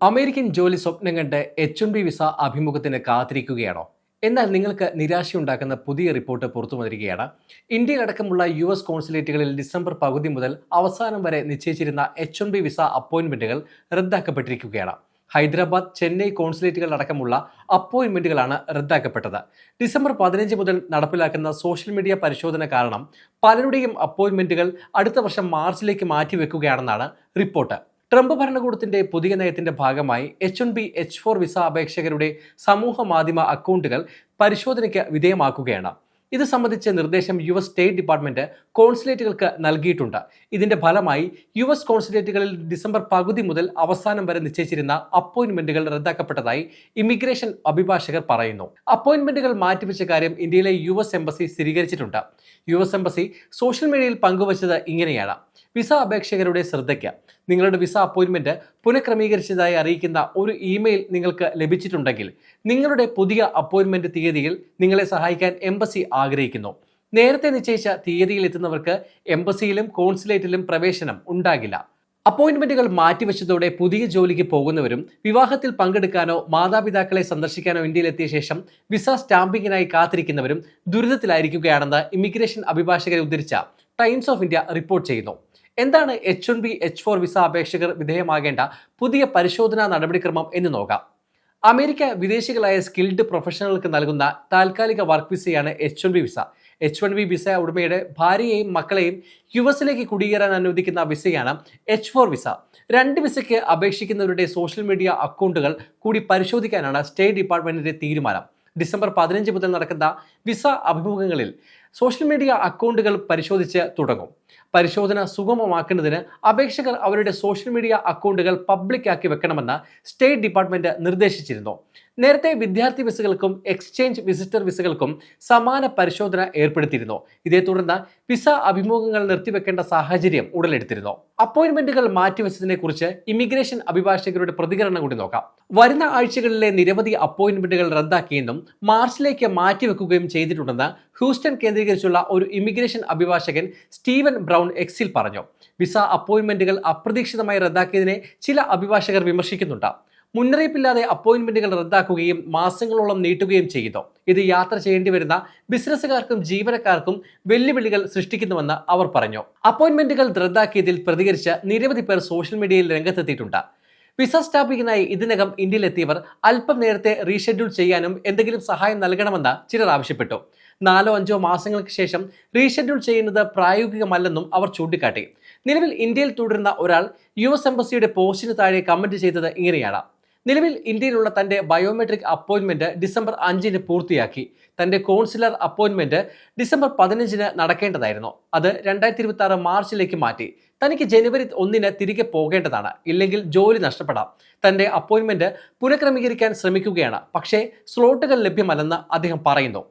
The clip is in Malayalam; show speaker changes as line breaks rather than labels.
അമേരിക്കൻ ജോലി സ്വപ്നം കണ്ട് H-1B വിസ അഭിമുഖത്തിന് കാത്തിരിക്കുകയാണോ? എന്നാൽ നിങ്ങൾക്ക് നിരാശയുണ്ടാക്കുന്ന പുതിയ റിപ്പോർട്ട് പുറത്തു വരികയാണ്. ഇന്ത്യയിലടക്കമുള്ള US കോൺസുലേറ്റുകളിൽ ഡിസംബർ പകുതി മുതൽ അവസാനം വരെ നിശ്ചയിച്ചിരുന്ന H-1B വിസ അപ്പോയിന്റ്മെന്റുകൾ റദ്ദാക്കപ്പെട്ടിരിക്കുകയാണ്. ഹൈദരാബാദ്, ചെന്നൈ കോൺസുലേറ്റുകൾ അടക്കമുള്ള അപ്പോയിന്റ്മെന്റുകളാണ് റദ്ദാക്കപ്പെട്ടത്. ഡിസംബർ 15 മുതൽ നടപ്പിലാക്കുന്ന സോഷ്യൽ മീഡിയ പരിശോധന കാരണം പലരുടെയും അപ്പോയിന്റ്മെന്റുകൾ അടുത്ത വർഷം മാർച്ചിലേക്ക് മാറ്റിവെക്കുകയാണെന്നാണ് റിപ്പോർട്ട്. ട്രംപ് ഭരണകൂടത്തിന്റെ പുതിയ നയത്തിന്റെ ഭാഗമായി H-1B, H-4 വിസ അപേക്ഷകരുടെ സമൂഹ മാധ്യമ അക്കൗണ്ടുകൾ പരിശോധനയ്ക്ക് വിധേയമാക്കുകയാണ്. ഇത് സംബന്ധിച്ച നിർദ്ദേശം US സ്റ്റേറ്റ് ഡിപ്പാർട്ട്മെന്റ് കോൺസുലേറ്റുകൾക്ക് നൽകിയിട്ടുണ്ട്. ഇതിന്റെ ഫലമായി US കോൺസുലേറ്റുകളിൽ ഡിസംബർ പകുതി മുതൽ അവസാനം വരെ നിശ്ചയിച്ചിരുന്ന അപ്പോയിന്റ്മെന്റുകൾ റദ്ദാക്കപ്പെട്ടതായി ഇമിഗ്രേഷൻ അഭിഭാഷകർ പറയുന്നു. അപ്പോയിന്റ്മെന്റുകൾ മാറ്റിവെച്ച കാര്യം ഇന്ത്യയിലെ US എംബസി സ്ഥിരീകരിച്ചിട്ടുണ്ട്. US എംബസി സോഷ്യൽ മീഡിയയിൽ പങ്കുവച്ചത് ഇങ്ങനെയാണ്: വിസ അപേക്ഷകരുടെ ശ്രദ്ധയ്ക്ക്, നിങ്ങളുടെ വിസ അപ്പോയിന്റ്മെന്റ് പുനഃക്രമീകരിച്ചതായി അറിയിക്കുന്ന ഒരു ഇമെയിൽ നിങ്ങൾക്ക് ലഭിച്ചിട്ടുണ്ടെങ്കിൽ നിങ്ങളുടെ പുതിയ അപ്പോയിന്റ്മെന്റ് തീയതിയിൽ നിങ്ങളെ സഹായിക്കാൻ എംബസി ആഗ്രഹിക്കുന്നു. നേരത്തെ നിശ്ചയിച്ച തീയതിയിൽ എത്തുന്നവർക്ക് എംബസിയിലും കോൺസുലേറ്റിലും പ്രവേശനം ഉണ്ടാകില്ല. അപ്പോയിന്റ്മെന്റുകൾ മാറ്റിവെച്ചതോടെ പുതിയ ജോലിക്ക് പോകുന്നവരും വിവാഹത്തിൽ പങ്കെടുക്കാനോ മാതാപിതാക്കളെ സന്ദർശിക്കാനോ ഇന്ത്യയിലെത്തിയ ശേഷം വിസ സ്റ്റാമ്പിങ്ങിനായി കാത്തിരിക്കുന്നവരും ദുരിതത്തിലായിരിക്കുകയാണെന്ന് ഇമിഗ്രേഷൻ അഭിഭാഷകരെ ഉദ്ധരിച്ച ടൈംസ് ഓഫ് ഇന്ത്യ റിപ്പോർട്ട് ചെയ്യുന്നു. എന്താണ് H-1B, H-4 വിസ അപേക്ഷകർ വിധേയമാകേണ്ട പുതിയ പരിശോധനാ നടപടിക്രമം എന്ന് നോക്കാം. അമേരിക്ക വിദേശികളായ സ്കിൽഡ് പ്രൊഫഷണലുകൾക്ക് നൽകുന്ന താൽക്കാലിക work വിസയാണ് H-1B visa. H-1B visa ഉടമയുടെ ഭാര്യയെയും മക്കളെയും യുഎസിലേക്ക് കുടിയേറാൻ അനുവദിക്കുന്ന വിസയാണ് H-4 വിസ. രണ്ട് വിസയ്ക്ക് അപേക്ഷിക്കുന്നവരുടെ സോഷ്യൽ മീഡിയ അക്കൗണ്ടുകൾ കൂടി പരിശോധിക്കാനാണ് സ്റ്റേറ്റ് ഡിപ്പാർട്ട്മെന്റിന്റെ തീരുമാനം. ഡിസംബർ 15 മുതൽ നടക്കുന്ന വിസ അഭിമുഖങ്ങളിൽ സോഷ്യൽ മീഡിയ അക്കൗണ്ടുകൾ പരിശോധിച്ച് തുടങ്ങും. പരിശോധന സുഗമമാക്കുന്നതിന് അപേക്ഷകർ അവരുടെ സോഷ്യൽ മീഡിയ അക്കൗണ്ടുകൾ പബ്ലിക് ആക്കി വെക്കണമെന്ന് സ്റ്റേറ്റ് ഡിപ്പാർട്ട്മെന്റ് നിർദ്ദേശിച്ചിരുന്നു. നേരത്തെ വിദ്യാർത്ഥി വിസകൾക്കും എക്സ്ചേഞ്ച് വിസിറ്റർ വിസകൾക്കും സമാന പരിശോധന ഏർപ്പെടുത്തിയിരുന്നു. ഇതേ തുടർന്ന് വിസ അഭിമുഖങ്ങൾ നിർത്തിവെക്കേണ്ട സാഹചര്യം ഉടലെടുത്തിരുന്നു. അപ്പോയിന്റ്മെന്റുകൾ മാറ്റിവെച്ചതിനെ കുറിച്ച് ഇമിഗ്രേഷൻ അഭിഭാഷകരുടെ പ്രതികരണം കൂടി നോക്കാം. വരുന്ന ആഴ്ചകളിലെ നിരവധി അപ്പോയിന്റ്മെന്റുകൾ റദ്ദാക്കിയെന്നും മാർച്ചിലേക്ക് മാറ്റിവെക്കുകയും ചെയ്തിട്ടുണ്ടെന്ന് ഹ്യൂസ്റ്റൺ കേന്ദ്രീകരിച്ചുള്ള ഒരു ഇമിഗ്രേഷൻ അഭിഭാഷകൻ സ്റ്റീവൻ ബ്രൗൺ എക്സിൽ പറഞ്ഞു. വിസ അപ്പോയിന്റ്മെന്റുകൾ അപ്രതീക്ഷിതമായി റദ്ദാക്കിയതിനെ ചില അഭിഭാഷകർ വിമർശിക്കുന്നുണ്ട്. മുന്നറിയിപ്പില്ലാതെ അപ്പോയിന്റ്മെന്റുകൾ റദ്ദാക്കുകയും മാസങ്ങളോളം നീട്ടുകയും ചെയ്യുന്നു. ഇത് യാത്ര ചെയ്യേണ്ടി വരുന്ന ബിസിനസ്സുകാർക്കും ജീവനക്കാർക്കും വെല്ലുവിളികൾ സൃഷ്ടിക്കുന്നുവെന്ന് അവർ പറഞ്ഞു. അപ്പോയിന്റ്മെന്റുകൾ റദ്ദാക്കിയതിൽ പ്രതികരിച്ച് നിരവധി പേർ സോഷ്യൽ മീഡിയയിൽ രംഗത്തെത്തിയിട്ടുണ്ട്. വിസ സ്റ്റാമ്പിങ്ങിനായി ഇതിനകം ഇന്ത്യയിലെത്തിയവർ അല്പം നേരത്തെ റീഷെഡ്യൂൾ ചെയ്യാനും എന്തെങ്കിലും സഹായം നൽകണമെന്ന് ചിലർ ആവശ്യപ്പെട്ടു. 4-5 മാസങ്ങൾക്ക് ശേഷം റീഷെഡ്യൂൾ ചെയ്യുന്നത് പ്രായോഗികമല്ലെന്നും അവർ ചൂണ്ടിക്കാട്ടി. നിലവിൽ ഇന്ത്യയിൽ തുടരുന്ന ഒരാൾ US എംബസിയുടെ പോസ്റ്റിന് താഴെ കമന്റ് ചെയ്തത് ഇങ്ങനെയാണ്: നിലവിൽ ഇന്ത്യയിലുള്ള തന്റെ ബയോമെട്രിക് അപ്പോയിന്റ്മെന്റ് ഡിസംബർ 5-ന് പൂർത്തിയാക്കി. തന്റെ കോൺസുലർ അപ്പോയിന്റ്മെന്റ് ഡിസംബർ 15-ന് നടക്കേണ്ടതായിരുന്നു. അത് 2026 മാർച്ചിലേക്ക് മാറ്റി. തനിക്ക് ജനുവരി 1-ന് തിരികെ പോകേണ്ടതാണ്. ഇല്ലെങ്കിൽ ജോലി നഷ്ടപ്പെടാം. തന്റെ അപ്പോയിന്റ്മെന്റ് പുനഃക്രമീകരിക്കാൻ ശ്രമിക്കുകയാണ്, പക്ഷേ സ്ലോട്ടുകൾ ലഭ്യമല്ലെന്ന് അദ്ദേഹം പറയുന്നു.